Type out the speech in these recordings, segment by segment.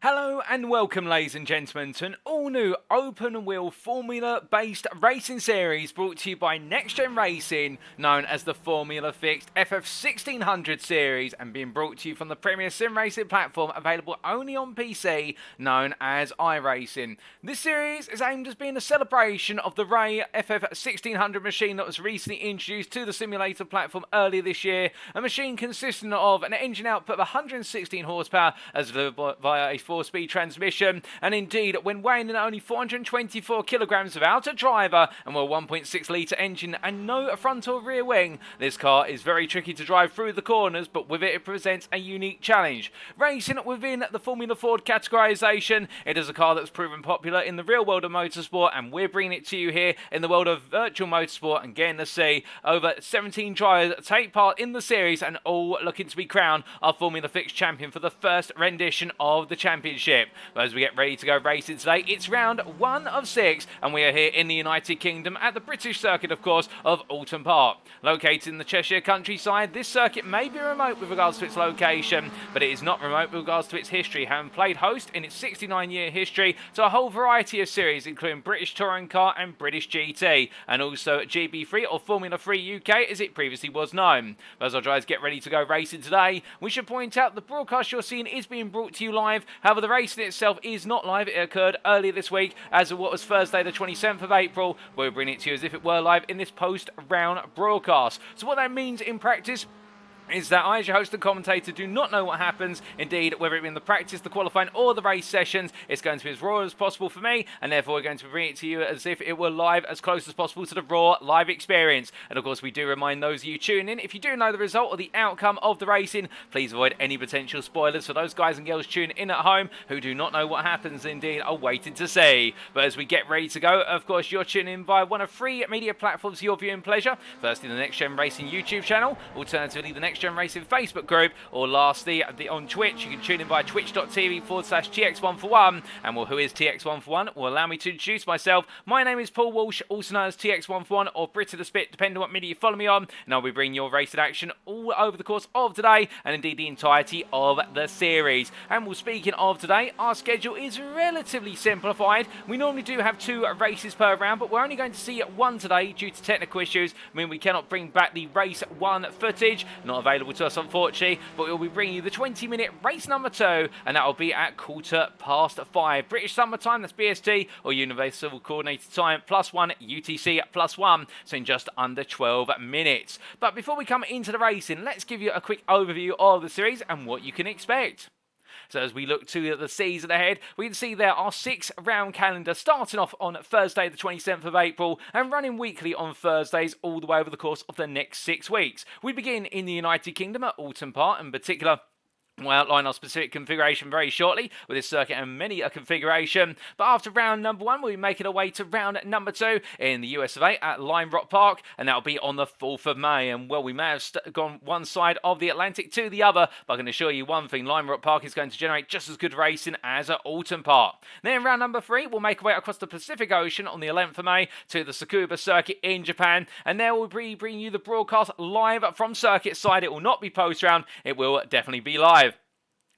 Hello and welcome, ladies and gentlemen, to an all-new open-wheel Formula-based racing series brought to you by NXTGEN Racing, known as the Formula Fixed FF1600 series, and being brought to you from the premier sim racing platform available only on PC, known as iRacing. This series is aimed as being a celebration of the Ray FF1600 machine that was recently introduced to the simulator platform earlier this year, a machine consisting of an engine output of 116 horsepower as delivered via a 4-speed transmission, and indeed when weighing in only 424 kilograms without a driver and with a 1.6 litre engine and no front or rear wing, this car is very tricky to drive through the corners, but with it presents a unique challenge. Racing within the Formula Ford categorisation, it is a car that's proven popular in the real world of motorsport, and we're bringing it to you here in the world of virtual motorsport and getting to see over 17 drivers take part in the series and all looking to be crowned our Formula Fixed champion for the first rendition of the championship. But as we get ready to go racing today, it's round 1 of 6, and we are here in the United Kingdom at the British circuit, of course, of Oulton Park. Located in the Cheshire countryside, this circuit may be remote with regards to its location, but it is not remote with regards to its history, having played host in its 69-year history to a whole variety of series, including British Touring Car and British GT, and also GB3 or Formula 3 UK as it previously was known. But as our drivers get ready to go racing today, we should point out the broadcast you're seeing is being brought to you live. However, the racing itself is not live. It occurred earlier this week as of what was Thursday the 27th of April. We're bringing it to you as if it were live in this post-round broadcast. So what that means in practice is that I, as your host and commentator, do not know what happens. Indeed, whether it be in the practice, the qualifying, or the race sessions, it's going to be as raw as possible for me, and therefore we're going to bring it to you as if it were live, as close as possible to the raw live experience. And of course, we do remind those of you tuning in, if you do know the result or the outcome of the racing, please avoid any potential spoilers for those guys and girls tuning in at home who do not know what happens, indeed are waiting to see. But as we get ready to go, of course, you're tuning in via one of 3 media platforms for your viewing pleasure. Firstly, the NXTGEN Racing YouTube channel, alternatively the NXTGEN Racing Facebook group, or lastly on Twitch. You can tune in via twitch.tv/TX141. And well, who is TX141? Will allow me to introduce myself. My name is Paul Walsh, also known as TX141 or Brit of the Spit, depending on what media you follow me on, and I'll be bringing your racing action all over the course of today and indeed the entirety of the series. And well, speaking of today, our schedule is relatively simplified. We normally do have 2 races per round, but we're only going to see 1 today due to technical issues. I mean, we cannot bring back the race 1 footage, not available to us unfortunately, but we'll be bringing you the 20-minute race number 2, and that will be at 5:15 British Summer Time, that's BST, or Universal Coordinated Time +1 UTC +1, so in just under 12 minutes. But before we come into the racing, let's give you a quick overview of the series and what you can expect. So as we look to the season ahead, we can see there our 6-round calendar starting off on Thursday the 27th of April and running weekly on Thursdays all the way over the course of the next 6 weeks. We begin in the United Kingdom at Oulton Park in particular. We'll outline our specific configuration very shortly with this circuit and many a configuration. But after round number 1, we'll be making our way to round number 2 in the US of A at Lime Rock Park, and that'll be on the 4th of May. And well, we may have gone one side of the Atlantic to the other, but I can assure you one thing, Lime Rock Park is going to generate just as good racing as at Oulton Park. Then in round number 3, we'll make our way across the Pacific Ocean on the 11th of May to the Tsukuba circuit in Japan, and there we'll be bringing you the broadcast live from circuit side. It will not be post-round, it will definitely be live.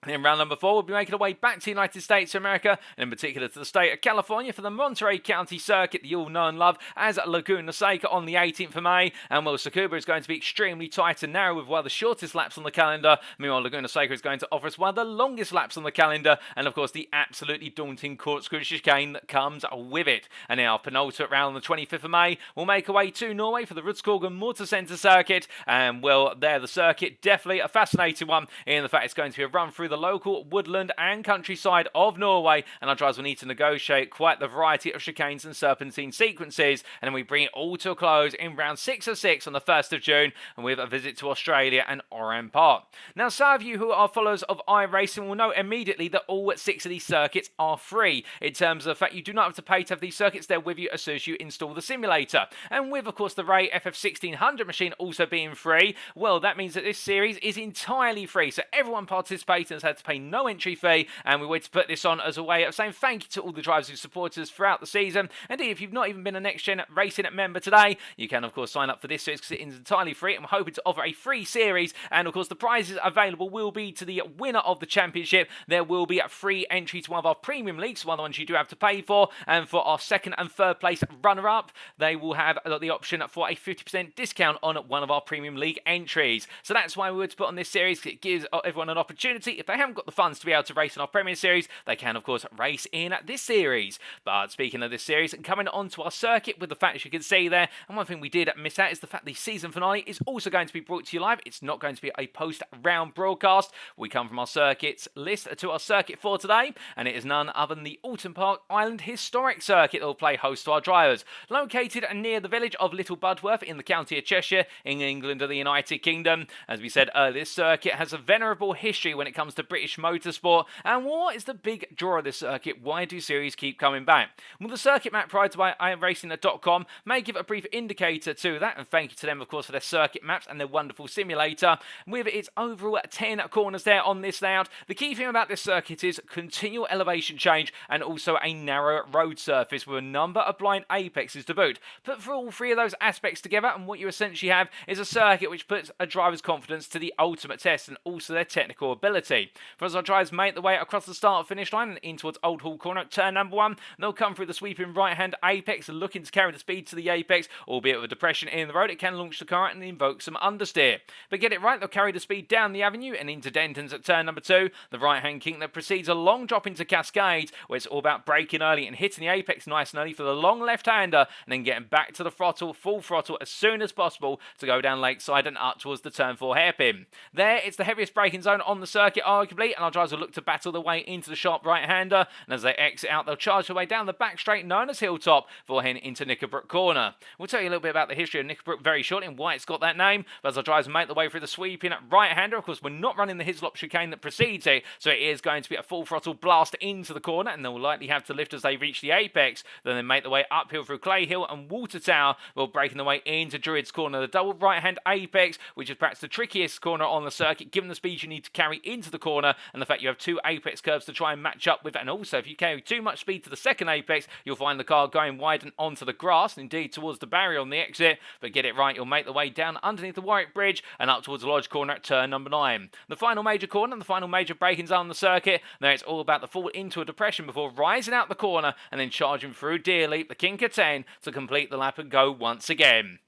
In round number 4, we'll be making our way back to the United States of America, and in particular to the state of California for the Monterey County Circuit, the all-know and loved as Laguna Seca on the 18th of May. And well, Tsukuba is going to be extremely tight and narrow with one of the shortest laps on the calendar. Meanwhile, Laguna Seca is going to offer us one of the longest laps on the calendar, and of course the absolutely daunting corkscrew chicane that comes with it. And in our penultimate round on the 25th of May, we'll make our way to Norway for the Rudskogen Motor Centre Circuit. And well, there the circuit, definitely a fascinating one in the fact it's going to be a run through the local woodland and countryside of Norway, and our drivers will need to negotiate quite the variety of chicanes and serpentine sequences, and then we bring it all to a close in round 6 of 6 on the 1st of June, and with a visit to Australia and Oran Park. Now, some of you who are followers of iRacing will know immediately that all 6 of these circuits are free, in terms of the fact you do not have to pay to have these circuits there with you as soon as you install the simulator. And with, of course, the Ray FF1600 machine also being free, well, that means that this series is entirely free, so everyone participating drivers had to pay no entry fee, and we wanted to put this on as a way of saying thank you to all the drivers who support us throughout the season. Indeed, if you've not even been a NXTGEN Racing member today, you can of course sign up for this series because it is entirely free, and we're hoping to offer a free series. And of course the prizes available will be to the winner of the championship. There will be a free entry to one of our premium leagues, one of the ones you do have to pay for, and for our second and third place runner-up, they will have the option for a 50% discount on one of our premium league entries. So that's why we were to put on this series, because it gives everyone an opportunity. If they haven't got the funds to be able to race in our Premier Series, they can of course race in this series. But speaking of this series, coming on to our circuit with the facts you can see there, and one thing we did miss out is the fact the season finale is also going to be brought to you live. It's not going to be a post-round broadcast. We come from our circuits list to our circuit for today, and it is none other than the Oulton Park Island Historic Circuit that will play host to our drivers. Located near the village of Little Budworth in the county of Cheshire, in England or the United Kingdom. As we said earlier, this circuit has a venerable history when it comes to British motorsport. And what is the big draw of this circuit? Why do series keep coming back? Well, the circuit map provided by iRacing.com may give a brief indicator to that, and thank you to them of course for their circuit maps and their wonderful simulator. With its overall 10 corners there on this layout, the key thing about this circuit is continual elevation change and also a narrow road surface with a number of blind apexes to boot. Put for all three of those aspects together, and what you essentially have is a circuit which puts a driver's confidence to the ultimate test, and also their technical ability. For as our drivers make their way across the start finish line and in towards Old Hall Corner at turn number 1, they'll come through the sweeping right hand apex, looking to carry the speed to the apex, albeit with a depression in the road. It can launch the car and invoke some understeer. But get it right, they'll carry the speed down the avenue and into Denton's at turn number 2, the right hand kink that precedes a long drop into Cascades, where it's all about braking early and hitting the apex nice and early for the long left-hander, and then getting back to the throttle, full throttle as soon as possible to go down Lakeside and up towards the turn 4 hairpin. There, it's the heaviest braking zone on the circuit arguably, and our drivers will look to battle their way into the sharp right-hander, and as they exit out, they'll charge their way down the back straight known as Hilltop before heading into Knickerbrook Corner. We'll tell you a little bit about the history of Knickerbrook very shortly and why it's got that name, but as our drivers make their way through the sweeping right-hander, of course we're not running the Hislop chicane that precedes it, so it is going to be a full throttle blast into the corner, and they'll likely have to lift as they reach the apex. Then they make their way uphill through Clay Hill and Water Tower, while breaking their way into Druids Corner, the double right-hand apex, which is perhaps the trickiest corner on the circuit, given the speed you need to carry into the corner and the fact you have two apex curves to try and match up with. And also, if you carry too much speed to the second apex, you'll find the car going wide and onto the grass, and indeed towards the barrier on the exit. But get it right, you'll make the way down underneath the Warwick Bridge and up towards the Lodge Corner at turn number 9. The final major corner and the final major braking zone on the circuit, there it's all about the fall into a depression before rising out the corner and then charging through Deer Leap, the kink of 10, to complete the lap and go once again.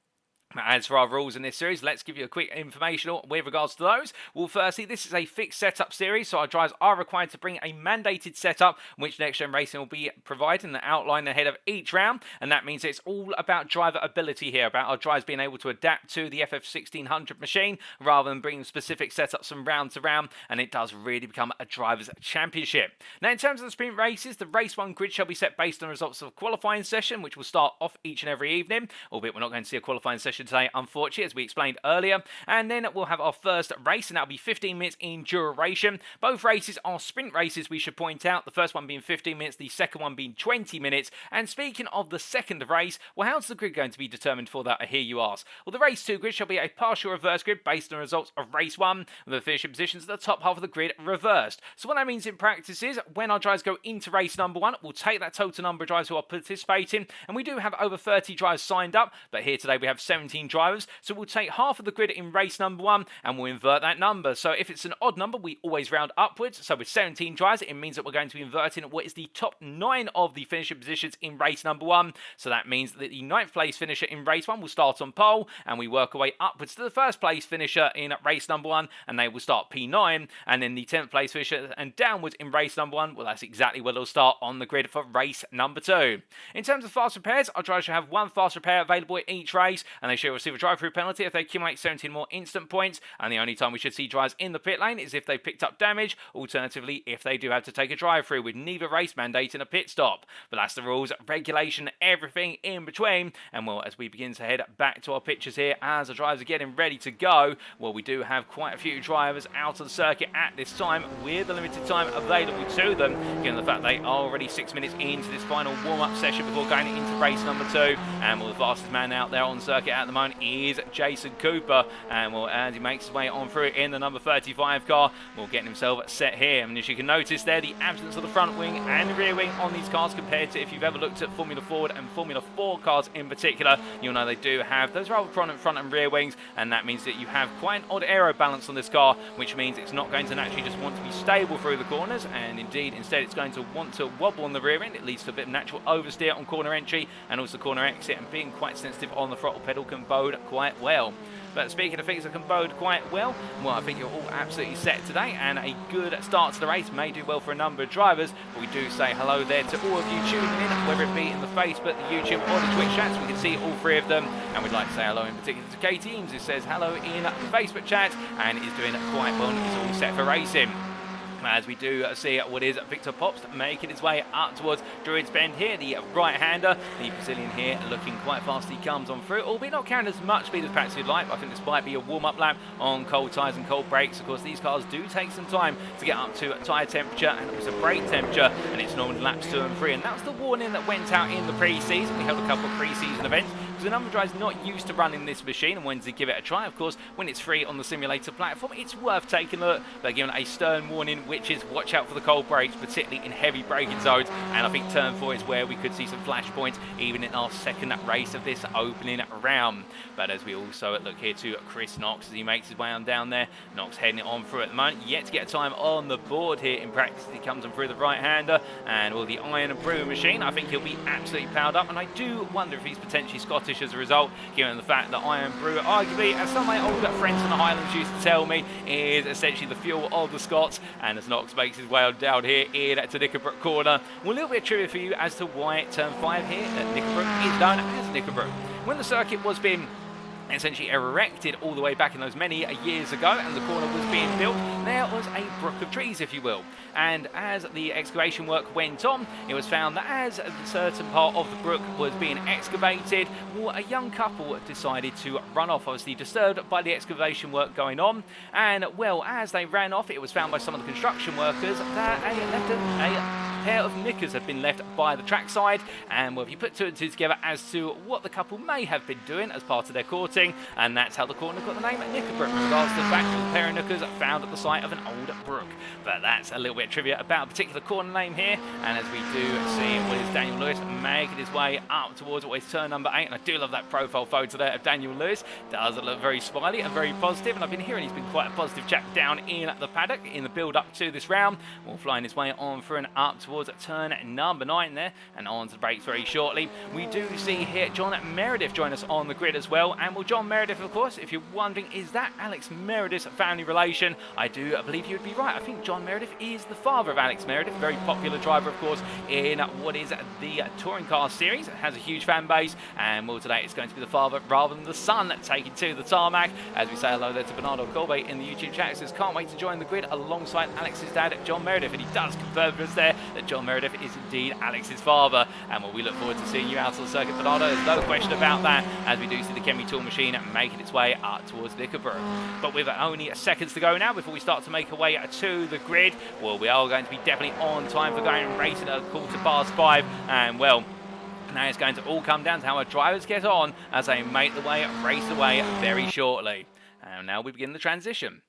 As for our rules in this series, let's give you a quick informational with regards to those. Well, firstly, this is a fixed setup series, so our drivers are required to bring a mandated setup, which NXTGEN Racing will be providing the outline ahead of each round, and that means it's all about driver ability here, about our drivers being able to adapt to the FF1600 machine, rather than bringing specific setups from round to round, and it does really become a driver's championship. Now, in terms of the sprint races, the race 1 grid shall be set based on the results of a qualifying session, which will start off each and every evening, albeit we're not going to see a qualifying session today, unfortunately, as we explained earlier. And then we'll have our first race, and that'll be 15 minutes in duration. Both races are sprint races, we should point out. The first one being 15 minutes, the second one being 20 minutes. And speaking of the second race, well, how's the grid going to be determined for that, I hear you ask? Well, the race 2 grid shall be a partial reverse grid based on the results of race 1, with the finishing positions at the top half of the grid reversed. So what that means in practice is, when our drivers go into race number 1, we'll take that total number of drivers who are participating, and we do have over 30 drivers signed up, but here today we have 17 drivers. So we'll take half of the grid in race number 1 and we'll invert that number. So if it's an odd number, we always round upwards. So with 17 drivers, it means that we're going to be inverting what is the top 9 of the finishing positions in race number 1. So that means that the 9th place finisher in race 1 will start on pole, and we work our way upwards to the 1st place finisher in race number 1, and they will start P9, and then the 10th place finisher and downwards in race number 1, well, that's exactly where they'll start on the grid for race number 2. In terms of fast repairs, our drivers shall have 1 fast repair available in each race, and they shall receive a drive-through penalty if they accumulate 17 more instant points, and the only time we should see drivers in the pit lane is if they picked up damage, alternatively if they do have to take a drive-through, with neither race mandating a pit stop. But that's the rules, regulation, everything in between. And well, as we begin to head back to our pictures here, as the drivers are getting ready to go, well, we do have quite a few drivers out of the circuit at this time with the limited time available to them, given the fact they are already 6 minutes into this final warm-up session before going into race number 2. And well, the fastest man out there on the circuit at at the moment is Jason Cooper, and well, as he makes his way on through in the number 35 car, we'll get himself set here. And as you can notice there, the absence of the front wing and the rear wing on these cars compared to if you've ever looked at Formula Ford and Formula 4 cars in particular, you'll know they do have those rather prominent front and rear wings, and that means that you have quite an odd aero balance on this car, which means it's not going to naturally just want to be stable through the corners, and indeed instead it's going to want to wobble on the rear end. It leads to a bit of natural oversteer on corner entry and also corner exit, and being quite sensitive on the throttle pedal can bode quite well. But speaking of things that can bode quite well, I think you're all absolutely set today, and a good start to the race may do well for a number of drivers. But we do say hello there to all of you tuning in, whether it be in the Facebook, the YouTube or the Twitch chats. We can see all three of them, and we'd like to say hello in particular to Katie Eames, who says hello in the Facebook chat and is doing quite well and is all set for racing. As we do see what is Victor Pops making his way up towards Druids Bend here, the right-hander. The Brazilian here looking quite fast. He comes on through, albeit not carrying as much speed as perhaps you'd like. I think this might be a warm-up lap on cold tyres and cold brakes. Of course, these cars do take some time to get up to tyre temperature and also brake temperature, and it's normally laps 2 and 3. And that was the warning that went out in the pre-season. We held a couple of pre-season events because a number of drivers not used to running this machine and wanted to give it a try. Of course, when it's free on the simulator platform, it's worth taking a look. They're given a stern warning, which is watch out for the cold brakes, particularly in heavy braking zones. And I think turn 4 is where we could see some flashpoints even in our second race of this opening round. But as we also look here to Chris Knox as he makes his way on down there, Knox heading it on through at the moment, yet to get a time on the board here in practice. He comes on through the right-hander and all the iron and brew machine. I think he'll be absolutely powered up, and I do wonder if he's potentially Scottish as a result, given the fact that iron brew, arguably, as some of my older friends in the Highlands used to tell me, is essentially the fuel of the Scots. And as Knox makes his way down here in to Knickerbrook corner, well, a little bit of trivia for you as to why turn 5 here at Knickerbrook is known as Knickerbrook. When the circuit was being essentially erected all the way back in those many years ago and the corner was being built, there was a brook of trees, if you will. And as the excavation work went on, it was found that as a certain part of the brook was being excavated, well, a young couple decided to run off, obviously disturbed by the excavation work going on. And well, as they ran off, it was found by some of the construction workers that a pair of knickers had been left by the trackside. And well, if you put 2 and 2 together as to what the couple may have been doing as part of their courting, and that's how the corner got the name at Knickerbrook, in regards to the fact that a pair of knickers found at the site of an old brook. But that's a little bit of trivia about a particular corner name here. And as we do see what is Daniel Lewis making his way up towards what is turn number 8, and I do love that profile photo there of Daniel Lewis. Does look very smiley and very positive, and I've been hearing he's been quite a positive chap down in the paddock in the build up to this round. Well, flying his way on through and up towards turn number 9 there, and on to the brakes very shortly. We do see here John Meredith join us on the grid as well. And well, John Meredith, of course, if you're wondering, is that Alex Meredith's family relation? I do believe you would be right. I think John Meredith is the father of Alex Meredith, very popular driver, of course, in what is the touring car series. It has a huge fan base, and well, today it's going to be the father rather than the son taking to the tarmac. As we say hello there to Bernardo Colbe in the YouTube chat, he says can't wait to join the grid alongside Alex's dad, John Meredith, and he does confirm for us there that John Meredith is indeed Alex's father. And well, we look forward to seeing you out on the circuit, Bernardo. There's no question about that, as we do see the Chemi Tool machine making its way up towards Knickerbrook. But with only seconds to go now before we start to make our way to the grid, well, we are going to be definitely on time for going and racing at 5:15. And well, now it's going to all come down to how our drivers get on as they make the way, race away very shortly. And now we begin the transition.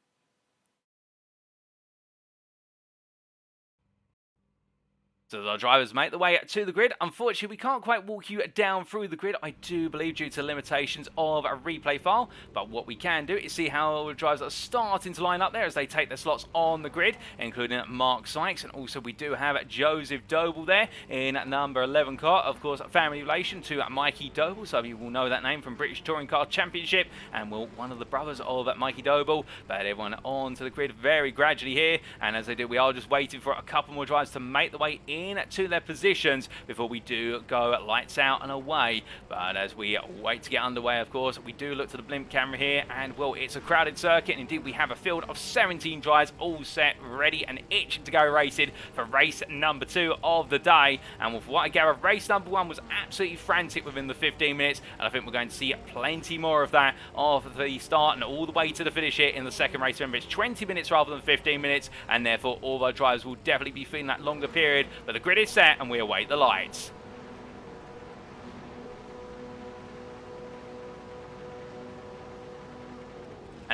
So as our drivers make the way to the grid, unfortunately we can't quite walk you down through the grid, I do believe, due to limitations of a replay file. But what we can do is see how the drivers are starting to line up there as they take their slots on the grid, including Mark Sykes, and also we do have Joseph Doble there in number 11 car, of course family relation to Mikey Doble, so you will know that name from British Touring Car Championship, and well, one of the brothers of Mikey Doble. But everyone on to the grid very gradually here, and as they do, we are just waiting for a couple more drivers to make the way in to their positions before we do go lights out and away. But as we wait to get underway, of course, we do look to the blimp camera here, and well, it's a crowded circuit, and indeed we have a field of 17 drivers all set, ready and itching to go racing for race number 2 of the day. And with what I gather, race number 1 was absolutely frantic within the 15 minutes, and I think we're going to see plenty more of that after the start and all the way to the finish here in the second race. Remember, it's 20 minutes rather than 15 minutes, and therefore all of our drivers will definitely be feeling that longer period. But the grid is set and we await the lights.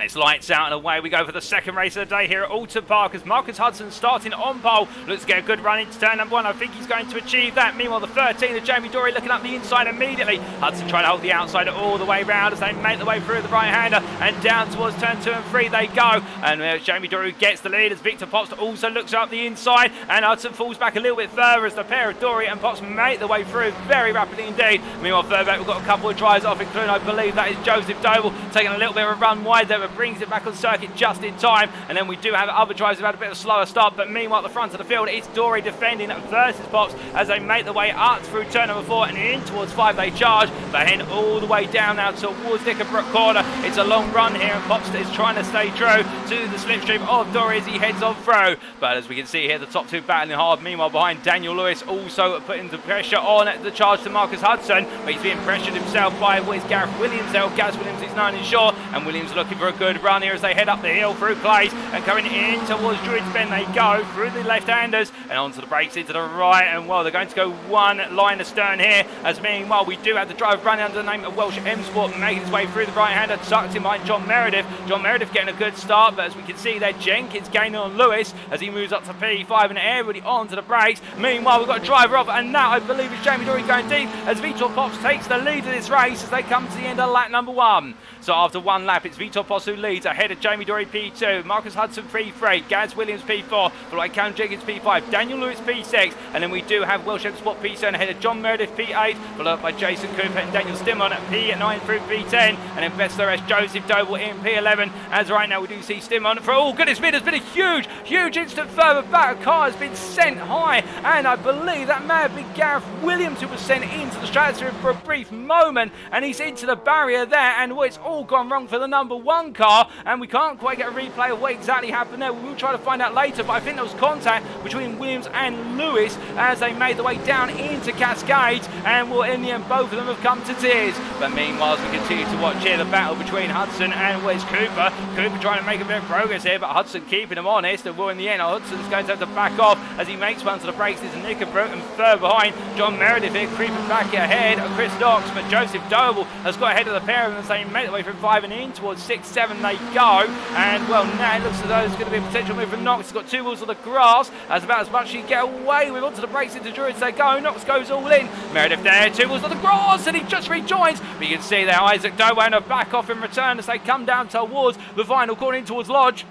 And it's lights out and away we go for the second race of the day here at Oulton Park as Marcus Hudson starting on pole. Looks to get a good run into turn number 1. I think he's going to achieve that. Meanwhile, the 13 of Jamie Dory looking up the inside immediately. Hudson trying to hold the outside all the way round as they make the way through the right-hander and down towards turn 2 and 3 they go. And Jamie Dory gets the lead as Victor Pops also looks up the inside and Hudson falls back a little bit further as the pair of Dory and Pops make the way through very rapidly indeed. Meanwhile, further back we've got a couple of drives off, including I believe that is Joseph Doble taking a little bit of a run wide there, but brings it back on circuit just in time. And then we do have other drives who've had a bit of a slower start, but meanwhile at the front of the field it's Dory defending versus Pops as they make the way up through turn number 4 and in towards 5 they charge, but heading all the way down now towards Dickerbrook corner. It's a long run here and Pops is trying to stay true to the slipstream of Dory as he heads on through. But as we can see here, the top two battling hard. Meanwhile behind Daniel Lewis also putting the pressure on the charge to Marcus Hudson, but he's being pressured himself by what is Gareth Williams there. Gaz Williams is 9 and short, and Williams looking for a good run here as they head up the hill through Clays and coming in towards Druids Bend they go through the left-handers and onto the brakes into the right, and well they're going to go one line astern here as meanwhile we do have the driver running under the name of Welsh M Sport making his way through the right-hander, tucked in behind John Meredith. John Meredith getting a good start, but as we can see there Jenkins gaining on Lewis as he moves up to P5 and everybody onto the brakes. Meanwhile we've got a driver off, and that I believe is Jamie Dory going deep as Vitor Pops takes the lead of this race as they come to the end of lap number 1. So after one lap it's Vitor Pops who leads ahead of Jamie Dory P2, Marcus Hudson P3, Gaz Williams P4, followed by Callum Jenkins P5, Daniel Lewis P6, and then we do have Welsh M Sport P7 ahead of John Meredith P8, followed up by Jason Cooper and Daniel Stimmon at P9 through P10, and then best the rest Joseph Doble in P11. As right now we do see Stimmon for, oh goodness me, there's been a huge instant further back. A car has been sent high, and I believe that may have been Gareth Williams who was sent into the stratosphere for a brief moment, and he's into the barrier there, and well, it's all gone wrong for the number 1 car, and we can't quite get a replay of what exactly happened there. We will try to find out later, but I think there was contact between Williams and Lewis as they made the way down into Cascades, and well, in the end both of them have come to tears. But meanwhile as we continue to watch here the battle between Hudson and Wes Cooper trying to make a bit of progress here, but Hudson keeping him honest, and well in the end Hudson's going to have to back off as he makes one to the brakes. There's Knickerbrook, and further behind John Meredith here creeping back ahead of Chris Knox, but Joseph Doble has got ahead of the pair of them as they make the way from 5 and in towards 6, 7 they go, and well now it looks as though there's going to be a potential move from Knox. He's got 2 wheels on the grass, that's about as much as he can get away with. Onto the brakes into Druids they go, Knox goes all in, Meredith there, 2 wheels on the grass, and he just rejoins, but you can see there Isaac Doble and a back off in return as they come down towards the final corner in towards Lodge.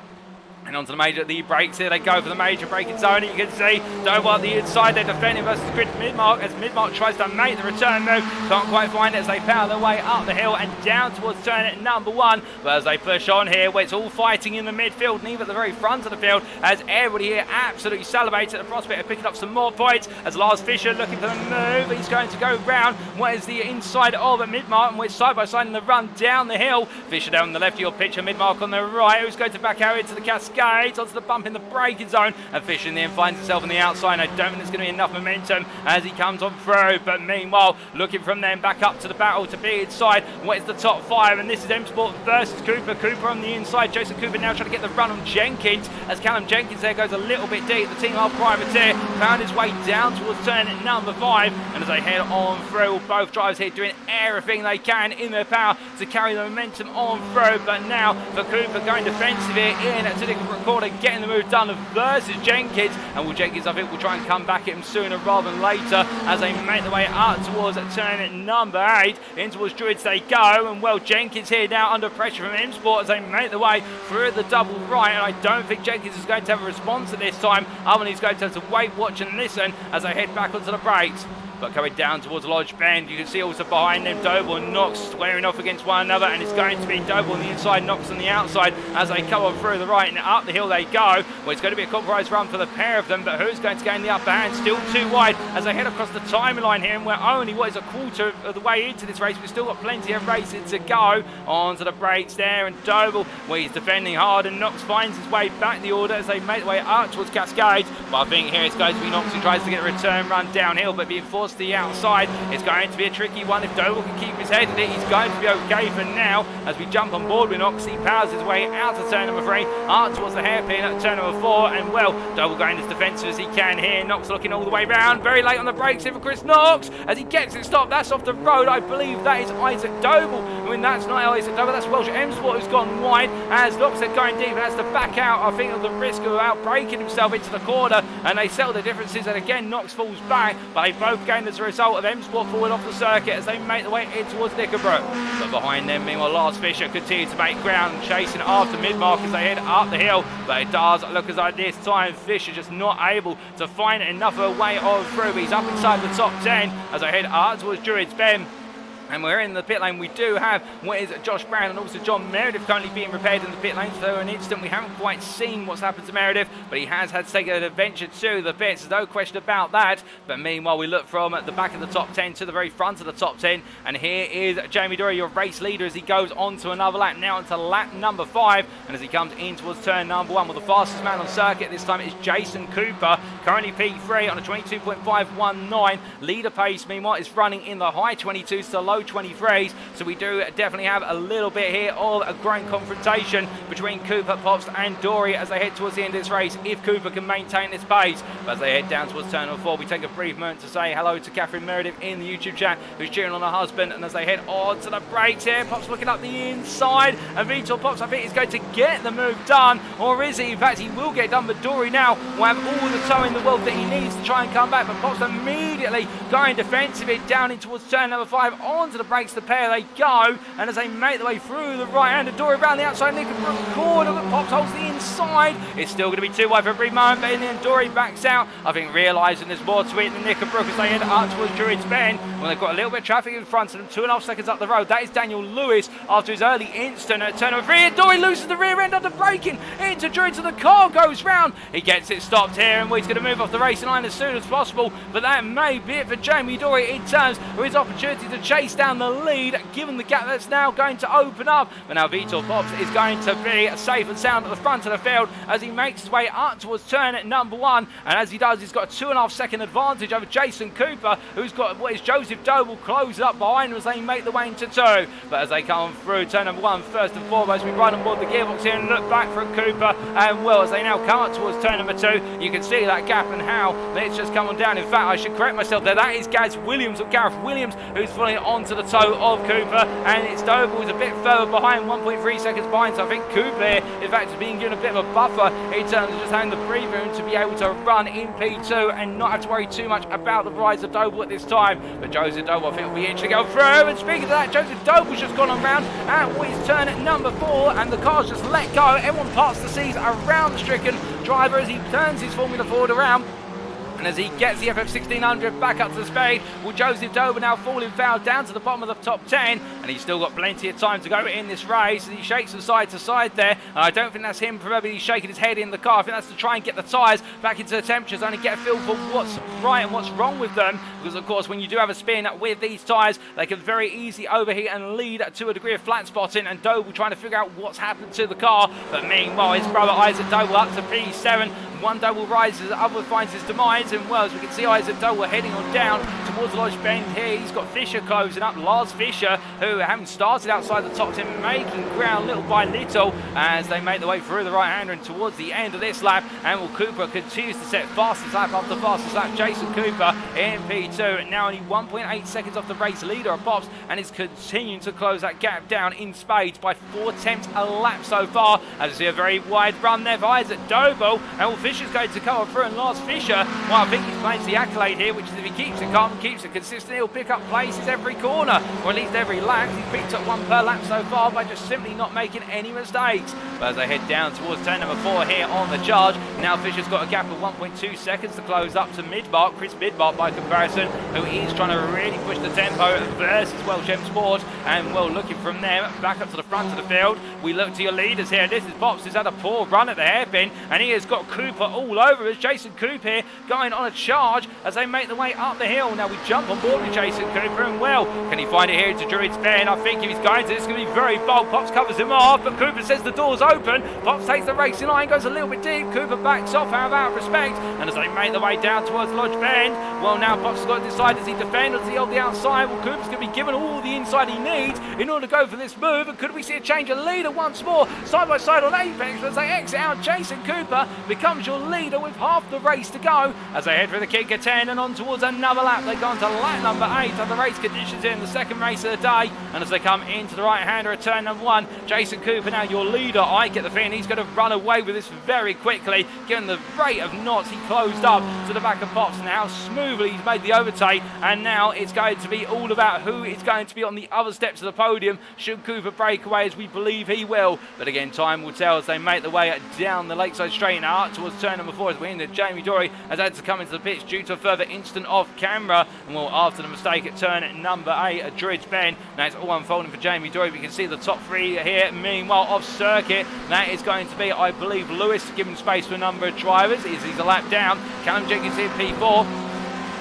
And onto the major, the brakes here, they go for the major braking zone. You can see Doble at the inside, they're defending versus Grid Midmark as Midmark tries to make the return move. Can't quite find it as they power their way up the hill and down towards turn number 1. But as they push on here, where it's all fighting in the midfield and even at the very front of the field, as everybody here absolutely salivates at the prospect of picking up some more points. As Lars Fisher looking for the move, he's going to go round where's the inside of Midmark, and we're side by side in the run down the hill. Fisher down on the left of your picture, Midmark on the right, who's going to back out into the Cascade. Onto the bump in the braking zone, and Fisher in the end finds himself on the outside. I don't think there's going to be enough momentum as he comes on through, but meanwhile looking from them back up to the battle to be inside where's the top 5, and this is M Sport versus Cooper on the inside. Jason Cooper now trying to get the run on Jenkins as Callum Jenkins there goes a little bit deep. The Team R Privateer found his way down towards turn number 5, and as they head on through, both drivers here doing everything they can in their power to carry the momentum on through. But now for Cooper going defensive here in to the recorder, getting the move done versus Jenkins, and will Jenkins I think will try and come back at him sooner rather than later as they make their way up towards turn number 8 in towards Druids they go, and well Jenkins here now under pressure from M Sport as they make their way through the double right, and I don't think Jenkins is going to have a response at this time other than he's going to have to wait, watch and listen as they head back onto the brakes. But coming down towards Lodge Bend, you can see also behind them Doble and Knox squaring off against one another, and it's going to be Doble on the inside, Knox on the outside as they come on through the right and up the hill they go. Well, it's going to be a compromise run for the pair of them, but who's going to gain the upper hand? Still too wide as they head across the timeline here, and we're only what is a quarter of the way into this race. We've still got plenty of racing to go. Onto the brakes there, and Doble, well, he's defending hard, and Knox finds his way back the order as they make their way up towards Cascades. But I think here it's going to be Knox who tries to get a return run downhill, but being forced towards the outside. It's going to be a tricky one. If Doble can keep his head in it, he's going to be okay for now. As we jump on board with Knox, he powers his way out of turn number 3, out towards the hairpin at turn number 4, and well, Doble going as defensive as he can here. Knox looking all the way round, very late on the brakes here for Chris Knox, as he gets it stopped. That's off the road. I believe that is Isaac Doble. I mean, that's not Isaac Doble, that's Welsh M Sport who's gone wide, as Knox said going deep and has to back out, I think, of the risk of outbreaking himself into the corner, and they settle the differences, and again Knox falls back, but they both gained as a result of M Sport forward off the circuit as they make their way in towards Knickerbrook. But behind them, meanwhile, Lars Fisher continues to make ground, chasing after mid-mark as they head up the hill, but it does look as like this time Fisher just not able to find enough of a way on through. He's up inside the top 10 as they head up towards Druids Bend. And we're in the pit lane. We do have what is Josh Brown and also John Meredith currently being repaired in the pit lane. So an instant, we haven't quite seen what's happened to Meredith, but he has had to take an adventure to the pits. No question about that. But meanwhile, we look from the back of the top 10 to the very front of the top 10. And here is Jamie Dory, your race leader, as he goes on to another lap. Now onto lap number 5. And as he comes in towards turn number 1, well, the fastest man on circuit this time is Jason Cooper. Currently P3 on a 22.519. Leader pace, meanwhile, is running in the high 22s to low 23s, so we do definitely have a little bit here of a growing confrontation between Cooper, Pops and Dory as they head towards the end of this race, if Cooper can maintain this pace. But as they head down towards turn number 4, we take a brief moment to say hello to Catherine Meredith in the YouTube chat, who's cheering on her husband, and as they head on to the brakes here, Pops looking up the inside, and Vitor Pops, I think, is going to get the move done, or is he? In fact, he will get done, but Dory now will have all the toe in the world that he needs to try and come back, but Pops immediately going defensive it down in towards turn number 5, onto the brakes. The pair they go, and as they make their way through the right-handed Dory around the outside, Knickerbrook corner, but Pops holds the inside. It's still going to be too wide for a brief moment, but in the end Dory backs out, I think realising there's more to it than Knickerbrook as they head up towards Druids Bend. Well, they've got a little bit of traffic in front of them, 2.5 seconds up the road. That is Daniel Lewis after his early instant at turn number 3. Dory loses the rear end under braking into Druids, and the car goes round. He gets it stopped here, and he's going to move off the racing line as soon as possible, but that may be it for Jamie Dory in terms of his opportunity to chase down the lead, given the gap that's now going to open up. But now Vitor Pops is going to be safe and sound at the front of the field as he makes his way up towards turn at number 1, and as he does, he's got a 2.5 second advantage over Jason Cooper, who's got what is Joseph Doble closed up behind him as they make the way into 2. But as they come through turn number 1, first and foremost, we run on board the gearbox here and look back for Cooper, and well, as they now come up towards turn number 2, you can see that gap and how it's just come on down. In fact, I should correct myself there, that is Gaz Williams, or Gareth Williams, who's falling onto the toe of Cooper, and it's Doble who's a bit further behind, 1.3 seconds behind, so I think Cooper here, in fact, is being given a bit of a buffer in terms of just having the breathing room to be able to run in P2 and not have to worry too much about the rise of Doble at this time. But Joseph Doble, I think, will be itching to go through, and speaking of that, Joseph Doble's just gone on round at his turn at number 4, and the car's just let go. Everyone parts the seas around the stricken driver as he turns his Formula Ford around. And as he gets the FF1600 back up to the speed, will Joseph Doble now falling foul down to the bottom of the top 10, and he's still got plenty of time to go in this race, and he shakes from side to side there, and I don't think that's him probably shaking his head in the car. I think that's to try and get the tyres back into the temperatures and get a feel for what's right and what's wrong with them, because of course when you do have a spin with these tyres, they can very easily overheat and lead to a degree of flat spotting, and Doble trying to figure out what's happened to the car. But meanwhile, his brother Isaac Doble up to P7, one Doble rises, the other finds his demise, and well, as we can see, Isaac Doble heading on down towards Lodge Bend here. He's got Fisher closing up, Lars Fisher, who haven't started outside the top 10, making ground little by little as they make their way through the right-hander and towards the end of this lap. And Will Cooper continues to set fastest lap after fastest lap. Jason Cooper in P2, now only 1.8 seconds off the race leader of Pops, and is continuing to close that gap down in spades by 4/10 a lap so far. As you see, a very wide run there for Isaac Doble, and Will Fisher's going to come through, and Lars Fisher, well, I think he's playing the accolade here, which is if he keeps it calm and keeps it consistent, he'll pick up places every corner, or at least every lap. He's picked up 1 per lap so far by just simply not making any mistakes. But as they head down towards turn number 4 here on the charge, now Fisher's got a gap of 1.2 seconds to close up to Midmark, Chris Midmark by comparison, who is trying to really push the tempo versus Welsh M Sport, and well, looking from there back up to the front of the field, we look to your leaders here. This is Pops, who's had a poor run at the hairpin, and he has got Cooper all over us. Jason Cooper here going on a charge as they make their way up the hill. Now we jump on board with Jason Cooper, and well, can he find it here to Druid's Bend? I think if he's going to, it's going to be very bold. Pops covers him off, but Cooper says the door's open. Pops takes the racing line, goes a little bit deep. Cooper backs off out of respect, and as they make their way down towards Lodge Bend, well, now Pops has got to decide, does he defend or does he hold the outside? Well, Cooper's going to be given all the inside he needs in order to go for this move, and could we see a change of leader once more, side by side on Apex, as they exit out. Jason Cooper becomes your leader with half the race to go, as they head for the kick of 10 and on towards another lap. They go on to lap number 8 of the race conditions in the second race of the day, and as they come into the right-hander at turn number 1, Jason Cooper now your leader. I get the feeling he's going to run away with this very quickly, given the rate of knots he closed up to the back of Pops and how smoothly he's made the overtake, and now it's going to be all about who is going to be on the other steps of the podium should Cooper break away, as we believe he will. But again, time will tell as they make their way down the Lakeside Straight now up towards turn number 4, as we into Jamie Dory has had to come into the pitch due to a further incident off camera, and well, after the mistake at turn number 8 at Druid's Bend, now it's all unfolding for Jamie Dory. We can see the top 3 here. Meanwhile, off circuit, that is going to be, I believe, Lewis, giving space for a number of drivers. He's a lap down. Callum Jenkins in P4.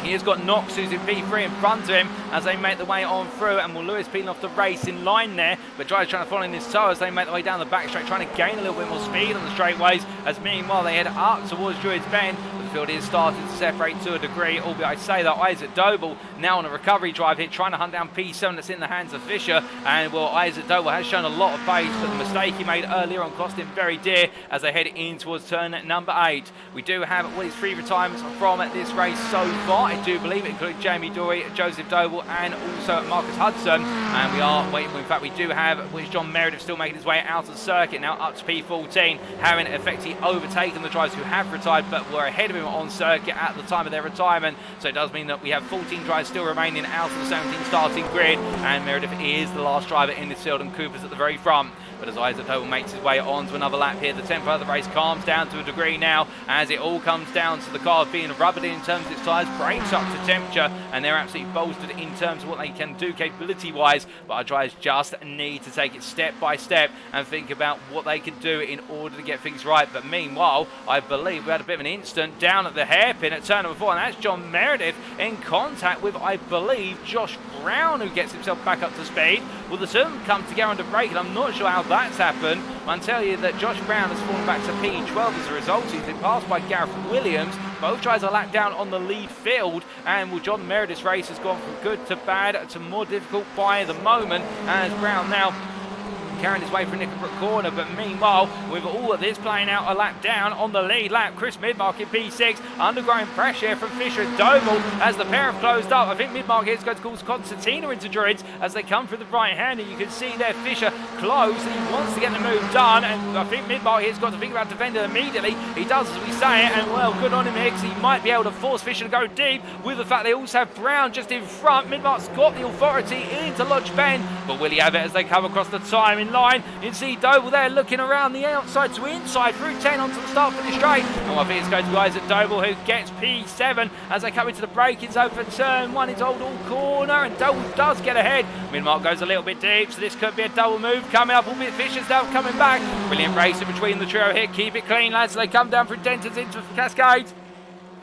He has got Knox, who's in P3 in front of him as they make their way on through, and will Lewis peeling off the race in line there, but drivers trying to follow in this tow as they make their way down the back straight, trying to gain a little bit more speed on the straightaways, as meanwhile they head up towards Druid's Bend. The field is starting to separate to a degree, albeit I say that Isaac Doble now on a recovery drive here, trying to hunt down P7 that's in the hands of Fisher, and well, Isaac Doble has shown a lot of pace, but the mistake he made earlier on cost him very dear as they head in towards turn number 8. We do have what is 3 retirements from this race so far, I do believe it includes Jamie Dory, Joseph Doble, and also Marcus Hudson, and we are waiting. In fact, we do have which John Meredith still making his way out of the circuit now up to P14, having effectively overtaken the drivers who have retired but were ahead of him on circuit at the time of their retirement. So it does mean that we have 14 drivers still remaining out of the 17 starting grid, and Meredith is the last driver in this field, and Cooper's at the very front. But as Isaac Doble makes his way on to another lap here, the tempo of the race calms down to a degree now, as it all comes down to the car being rubbered in terms of its tyres, brakes up to temperature, and they're absolutely bolstered in terms of what they can do capability-wise. But our drivers just need to take it step by step and think about what they can do in order to get things right. But meanwhile, I believe we had a bit of an incident down at the hairpin at turn number 4, and that's John Meredith in contact with, I believe, Josh Brown, who gets himself back up to speed. Well, the two of them come together under brake, and I'm not sure how that's happened. I can tell you that Josh Brown has fallen back to P12 as a result. He's been passed by Gareth Williams. Both tries a lap down on the lead field, and well, John Meredith's race has gone from good to bad to more difficult by the moment, as Brown now carrying his way through Nickelbrook Corner. But meanwhile, with all of this playing out a lap down on the lead lap, Chris Midmark in P6, undergoing pressure from Fisher and Doble as the pair have closed up. I think Midmark here is going to cause Constantina into Druids as they come through the right hand, and you can see there Fisher close, and he wants to get the move done, and I think Midmark here has got to think about defending immediately. He does as we say it, and well, good on him here, because he might be able to force Fisher to go deep with the fact they also have Brown just in front. Midmark's got the authority into Lodge Bend, but will he have it as they come across the time in line? You can see Doble there looking around the outside to inside through 10 onto the start finish straight, and I think it's going to be Isaac Doble who gets P7 as they come into the break-in zone for turn 1 into Oulton Corner, and Doble does get ahead. Midmark goes a little bit deep, so this could be a double move coming up, albeit Fisher's now coming back. Brilliant race in between the trio here. Keep it clean, lads. They come down through Dentons into Cascades.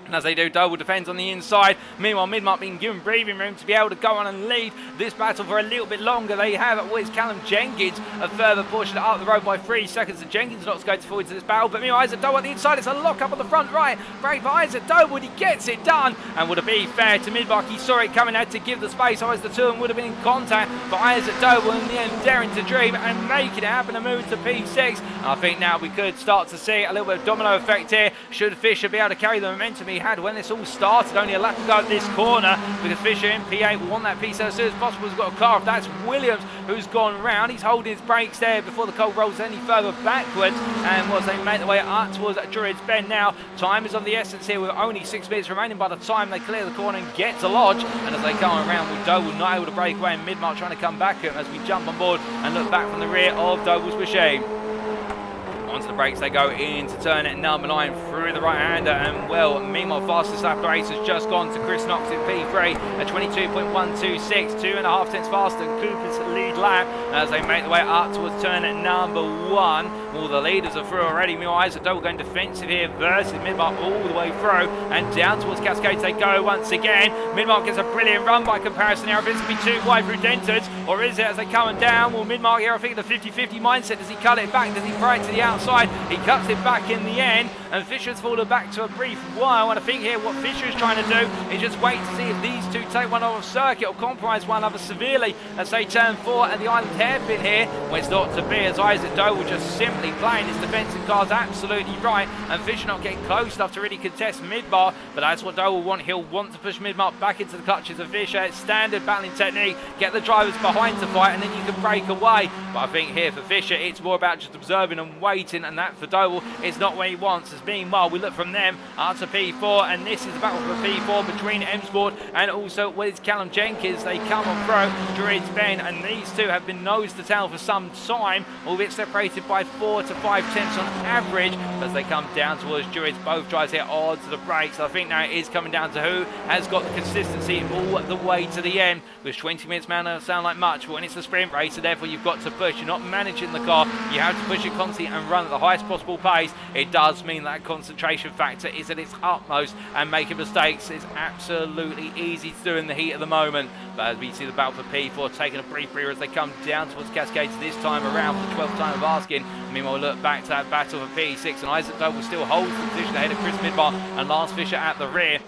And as they do, Doble defends on the inside. Meanwhile, Midmark being given breathing room to be able to go on and lead this battle for a little bit longer. They have with Callum Jenkins a further push up the road by 3 seconds, and Jenkins not going to forward to this battle. But meanwhile, Isaac Doble on the inside. It's a lock up on the front right. Brave for Isaac Doble, he gets it done. And would it be fair to Midmark? He saw it coming, had to give the space. Otherwise, the two of them would have been in contact. But Isaac Doble in the end daring to dream and making it happen and move to P6. And I think now we could start to see a little bit of domino effect here. Should Fisher be able to carry the momentum he had when this all started? Only a lap to go at this corner, because Fisher in P8 will want that P7 as soon as possible. He's got a car. If that's Williams who's gone round, he's holding his brakes there before the car rolls any further backwards. And as they make their way up towards Druids Bend now, time is of the essence here with only 6 minutes remaining by the time they clear the corner and get to Lodge. And as they come around, with Doble not able to break away, and Midmark trying to come back at him as we jump on board and look back from the rear of Doble's machine. Onto the brakes they go into turn at number 9 through the right hander, and well, meanwhile fastest lap of the race has just gone to Chris Knox in P3 at 22.126, 2.5 tenths faster than Cooper's lead lap as they make their way up towards turn at number 1. All the leaders are through already. Meanwhile, Isaac Doe going defensive here versus Midmark all the way through. And down towards Cascades they go once again. Midmark gets a brilliant run by comparison here. If it's going to be too wide through Dentons, or is it as they come down? Well, Midmark here, I think the 50-50 mindset. Does he cut it back? Does he throw it to the outside? He cuts it back in the end. And Fisher's fallen back to a brief while. And I think here what Fisher is trying to do is just wait to see if these two take one off circuit or compromise one another severely as they turn 4 and the island hairpin here. Well, it's not to be, as Isaac Doe will just simply playing his defensive cards absolutely right, and Fisher not getting close enough to really contest Midmark, but that's what Doe will want. He'll want to push Midmark back into the clutches of Fisher. It's standard battling technique, get the drivers behind to fight and then you can break away. But I think here for Fisher it's more about just observing and waiting, and that for Doe is not what he wants. As meanwhile we look from them up to P4, and this is the battle for P4 between M Sport and also with Callum Jenkins. They come on through Druids Bend, and these two have been nose to tail for some time, albeit separated by 4 to 5 tenths on average as they come down towards Druids. Both drives here on to the brakes. I think now it is coming down to who has got the consistency all the way to the end. With 20 minutes, man, doesn't sound like much, but when it's a sprint race, so therefore you've got to push. You're not managing the car, you have to push it constantly and run at the highest possible pace. It does mean that concentration factor is at its utmost, and making mistakes is absolutely easy to do in the heat of the moment. But as we see the battle for P4 taking a brief breather as they come down towards Cascades this time around for the 12th time of asking. Meanwhile, we'll look back to that battle for P6, and Isaac Doe will still hold the position ahead of Chris Midmark and Lance Fisher at the rear.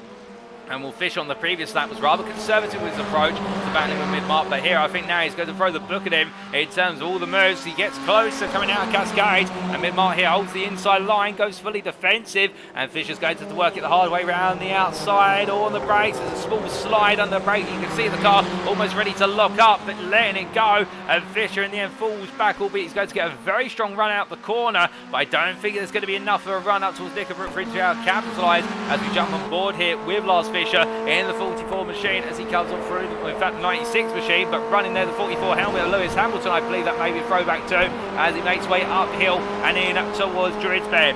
And Will Fisher on the previous lap was rather conservative with his approach to battling with Midmark, but here I think now he's going to throw the book at him in terms of all the moves. He gets closer coming out of Cascades, and Midmark here holds the inside line, goes fully defensive, and Fisher's going to have to work it the hard way around the outside or on the brakes. There's a small slide under the brake. You can see the car almost ready to lock up, but letting it go, and Fisher in the end falls back, albeit he's going to get a very strong run out the corner, but I don't think there's going to be enough of a run up towards Nickerbrook for him to be able to capitalise as we jump on board here with Lars Fisher in the 44 machine as he comes on through, in fact 96 machine, but running there the 44 helmet of Lewis Hamilton. I believe that may be a throwback too, as he makes way uphill and in towards Druids Bend.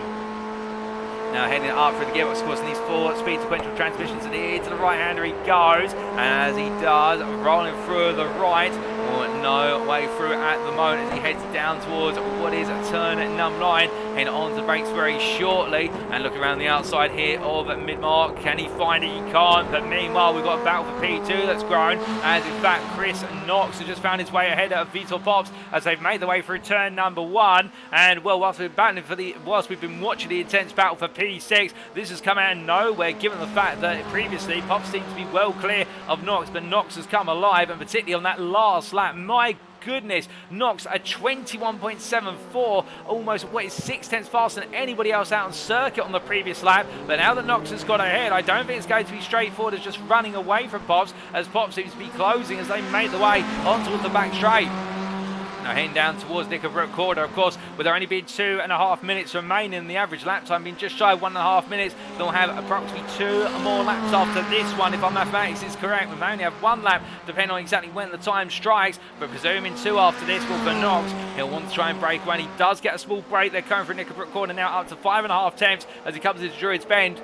Now heading up through the gearbox, of course, in these 4-speed sequential transmissions, and into the right-hander he goes, and as he does, rolling through the right, no way through at the moment as he heads down towards what is turn number 9, and on the brakes very shortly, and looking around the outside here of Midmark. Can he find it? He can't, but meanwhile we've got a battle for P2 that's grown, as in fact Chris Knox has just found his way ahead of Vitor Pops as they've made their way through turn number 1, and well, whilst we've been watching the intense battle for P6, this has come out of nowhere given the fact that previously Pops seemed to be well clear of Knox, but Knox has come alive, and particularly on that last lap, my goodness, Knox a 21.74, almost what is 6 tenths faster than anybody else out on circuit on the previous lap. But now that Knox has got ahead, I don't think it's going to be straightforward as just running away from Pops, as Pops seems to be closing as they make the way on towards the back straight. Now heading down towards Nickerbrook Corner, of course, with there only being 2.5 minutes remaining, the average lap time being just shy of 1.5 minutes. They'll have approximately 2 more laps after this one, if our mathematics is correct. We may only have 1 lap, depending on exactly when the time strikes, but presuming 2 after this will for Knox. He'll want to try and break when he does get a small break. They're coming for Nickerbrook Corner now up to 5.5 tenths as he comes into Druids Bend.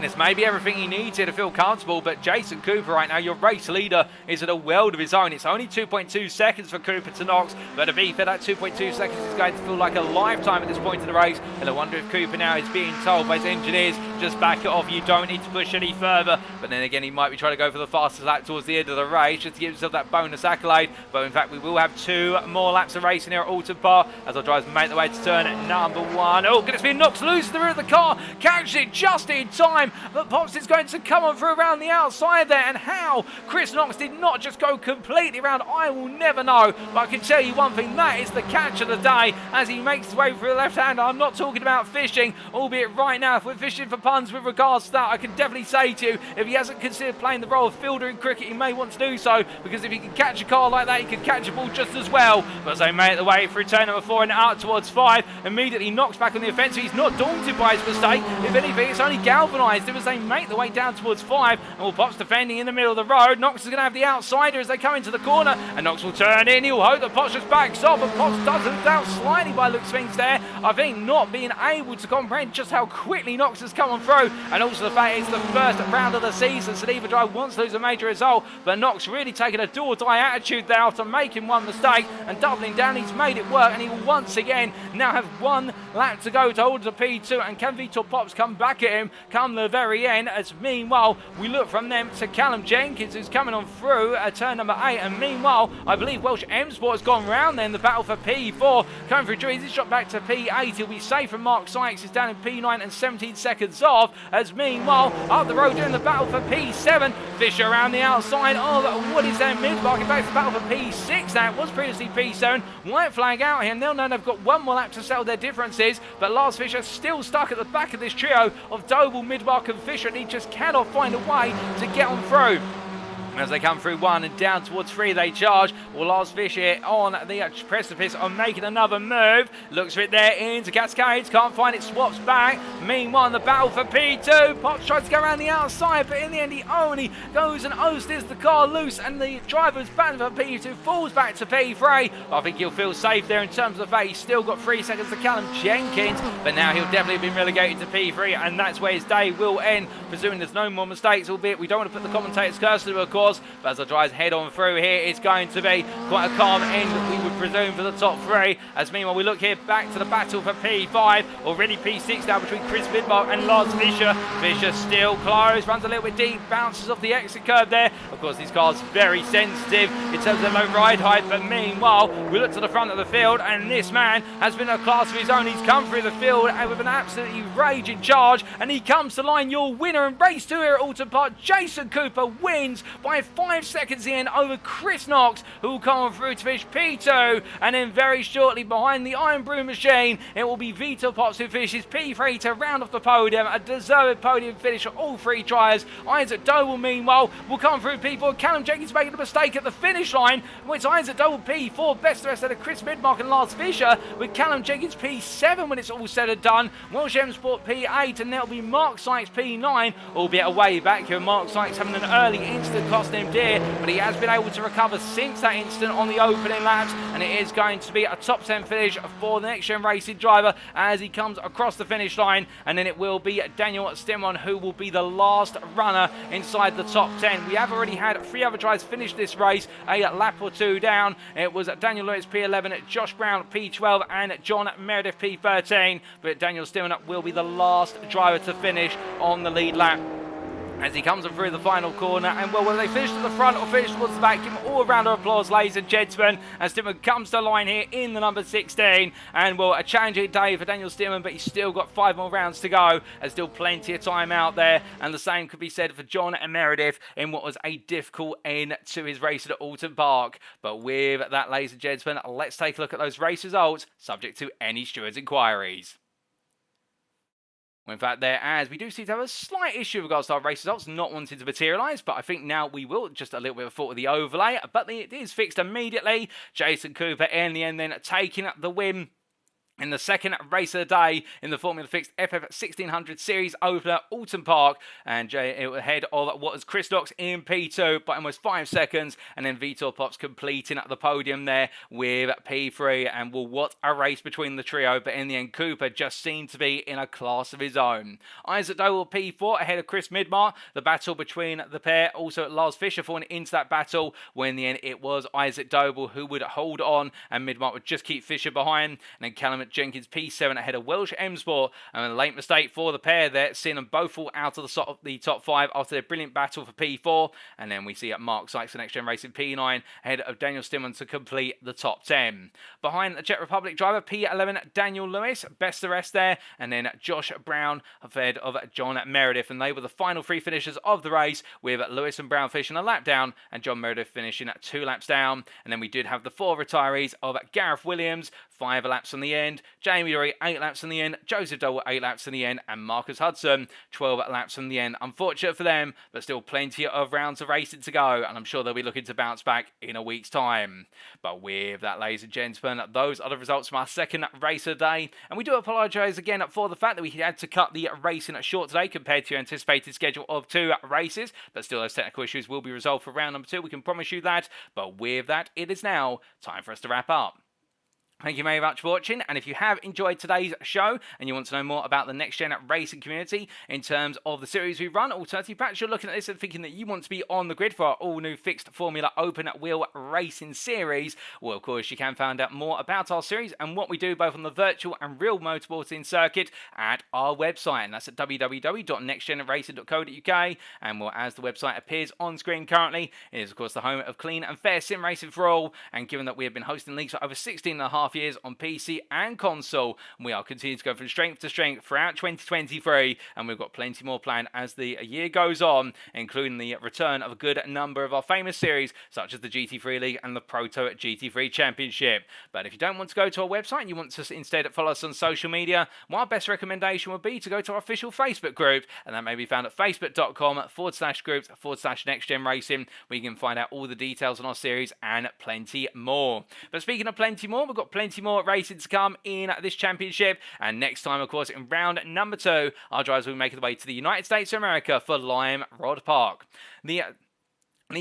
This may be everything he needs here to feel comfortable, but Jason Cooper right now, your race leader, is at a world of his own. It's only 2.2 seconds for Cooper to Knox, but to be fair, that 2.2 seconds is going to feel like a lifetime at this point in the race. And I wonder if Cooper now is being told by his engineers, just back it off, you don't need to push any further. But then again, he might be trying to go for the fastest lap towards the end of the race, just to give himself that bonus accolade. But in fact, we will have 2 more laps of racing here at Oulton Park as our drivers make their way to turn number 1. Oh, goodness me, Knox loose the rear of the car, catches it just in time, but Pops is going to come on through around the outside there, and how Chris Knox did not just go completely around, I will never know. But I can tell you one thing, that is the catch of the day as he makes his way through the left hander. I'm not talking about fishing, albeit right now if we're fishing for puns with regards to that, I can definitely say to you, if he hasn't considered playing the role of fielder in cricket, he may want to do so, because if he can catch a car like that, he can catch a ball just as well. But as they make the way through turn number 4 and out towards 5, immediately Knox back on the offensive. He's not daunted by his mistake. If anything, it's only galvanised him as they make the way down towards 5, and will Pops defending in the middle of the road. Knox is going to have the outsider as they come into the corner, and Knox will turn in. He'll hope that Pops just backs off, but Pops does look down slightly by looks things there. I think not being able to comprehend just how quickly Knox has come on through, and also the fact it's the first round of the season, so neither driver wants to lose a major result, but Knox really taking a do-or-die attitude there after making one mistake and doubling down. He's made it work, and he will once again now have one lap to go to hold the P2, and can Vitor Pops come back at him come the very end, as meanwhile we look from them to Callum Jenkins, who's coming on through at turn number 8, and meanwhile I believe Welsh M Sport has gone round then the battle for P4, coming through Drew, he's shot back to P8, he'll be safe from Mark Sykes, is down in P9 and 17 seconds off, as meanwhile up the road doing the battle for P7, Fisher around the outside of what is their mid-mark, in fact the battle for P6 now, it was previously P7, white flag out here, and they'll know they've got one more lap to settle their differences, but Lars Fisher still stuck at the back of this trio of Doble, Midmark and Fisher, and he just cannot find a way to get on through. As they come through 1 and down towards 3, they charge. Well, Lars Fisher on the precipice on making another move. Looks for it there into Cascades. Can't find it. Swaps back. Meanwhile, the battle for P2. Pops tries to go around the outside, but in the end, he only goes and steers the car loose. And the driver's battling for P2 falls back to P3. I think he'll feel safe there in terms of the fact he's still got 3 seconds to Callum Jenkins. But now he'll definitely be relegated to P3. And that's where his day will end. Presuming there's no more mistakes, albeit we don't want to put the commentator's cursor to, of course. But as the drives head on through here, it's going to be quite a calm end, we would presume, for the top 3. As meanwhile, we look here back to the battle for P5. Already P6 now between Chris Midmark and Lars Fisher. Fisher still close, runs a little bit deep, bounces off the exit curve there. Of course, these cars very sensitive in terms of low ride height. But meanwhile, we look to the front of the field, and this man has been a class of his own. He's come through the field with an absolutely raging charge, and he comes to line your winner in race 2 here at Oulton Park. Jason Cooper wins by 5 seconds in over Chris Knox, who will come on through to finish P2, and then very shortly behind the Iron Brew machine it will be Vitor Pops who finishes P3 to round off the podium. A deserved podium finish for all 3 tries. Isaac Doble meanwhile will come through P4. Callum Jenkins making a mistake at the finish line, which Isaac Doble P4, best of the rest of the Chris Midmark and Lars Fisher, with Callum Jenkins P7 when it's all said and done. Welsh M Sport P8, and there'll be Mark Sykes P9, albeit a way back here. Mark Sykes having an early incident costing him dear, but he has been able to recover since that incident on the opening laps, and it is going to be a top 10 finish for the NXTGEN Racing driver as he comes across the finish line. And then it will be Daniel Stimon who will be the last runner inside the top 10. We have already had 3 other drivers finish this race a lap or 2 down. It was Daniel Lewis P11, Josh Brown P12 and John Meredith P13, but Daniel Stimon will be the last driver to finish on the lead lap as he comes through the final corner. And well, whether they finish to the front or finish towards the back, give him all a round of applause, ladies and gentlemen, as Stimon comes to line here in the number 16. And well, a challenging day for Daniel Stimon, but he's still got 5 more rounds to go. There's still plenty of time out there, and the same could be said for John and Meredith in what was a difficult end to his race at Oulton Park. But with that, ladies and gentlemen, let's take a look at those race results, subject to any stewards' inquiries. In fact, there, as we do seem to have a slight issue with regards to our race results not wanting to materialise, but I think now we will. Just a little bit of thought of the overlay, but it is fixed immediately. Jason Cooper in the end then taking the win in the second race of the day in the Formula Fixed FF1600 Series opener, Oulton Park, and ahead of what was Chris Knox in P2 by almost 5 seconds, and then Vitor Pops completing at the podium there with P3, and well, what a race between the trio, but in the end Cooper just seemed to be in a class of his own. Isaac Doble P4 ahead of Chris Midmark, the battle between the pair, also Lars Fisher falling into that battle, when in the end it was Isaac Doble who would hold on, and Midmark would just keep Fisher behind, and then Callum Jenkins P7 ahead of Welsh M Sport, and a late mistake for the pair there, seeing them both fall out of the top 5 after their brilliant battle for P4. And then we see at Mark Sykes and NXTGEN Racing P9 ahead of Daniel Stimon to complete the top 10. Behind the Czech Republic driver P11 Daniel Lewis, best of the rest there, and then Josh Brown ahead of John Meredith, and they were the final 3 finishers of the race, with Lewis and Brown finishing a lap down and John Meredith finishing 2 laps down. And then we did have the 4 retirees of Gareth Williams, 5 laps on the end, Jamie Dory 8 laps in the end, Joseph Dole 8 laps in the end, and Marcus Hudson 12 laps in the end. Unfortunate for them, but still plenty of rounds of racing to go, and I'm sure they'll be looking to bounce back in a week's time. But with that, ladies and gentlemen, those are the results from our second race of the day, and we do apologise again for the fact that we had to cut the racing short today compared to your anticipated schedule of 2 races, but still those technical issues will be resolved for round number 2, we can promise you that. But with that, it is now time for us to wrap up. Thank you very much for watching, and if you have enjoyed today's show and you want to know more about the Next Gen racing community in terms of the series we run, alternatively perhaps you're looking at this and thinking that you want to be on the grid for our all-new fixed formula open wheel racing series, well, of course, you can find out more about our series and what we do both on the virtual and real motorsporting circuit at our website, and that's at www.nextgenracing.co.uk. And well, as the website appears on screen currently, it is of course the home of clean and fair sim racing for all, and given that we have been hosting leagues for over 16.5 years on PC and console, we are continuing to go from strength to strength throughout 2023, and we've got plenty more planned as the year goes on, including the return of a good number of our famous series such as the GT3 League and the Proto GT3 Championship. But if you don't want to go to our website and you want to instead follow us on social media, my best recommendation would be to go to our official Facebook group, and that may be found at facebook.com/groups/NextGen Racing, where you can find out all the details on our series and plenty more. But speaking of plenty more, we've got plenty more racing to come in this championship, and next time, of course, in round number 2, our drivers will be making their way to the United States of America for Lime Rod Park. The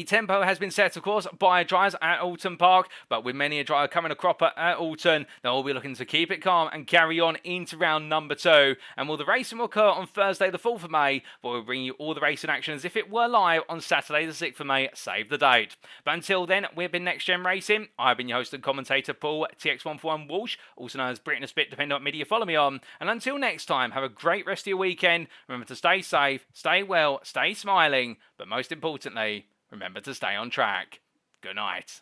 tempo has been set, of course, by drivers at Oulton Park, but with many a driver coming a cropper at Oulton, they'll all be looking to keep it calm and carry on into round number 2. And well, the racing will occur on Thursday the 4th of May, but we'll bring you all the racing action as if it were live on Saturday the 6th of May, save the date. But until then, we've been Next Gen Racing. I've been your host and commentator, Paul TX141 Walsh, also known as Britain a Spit, depending on what media you follow me on. And until next time, have a great rest of your weekend. Remember to stay safe, stay well, stay smiling, but most importantly, remember to stay on track. Good night.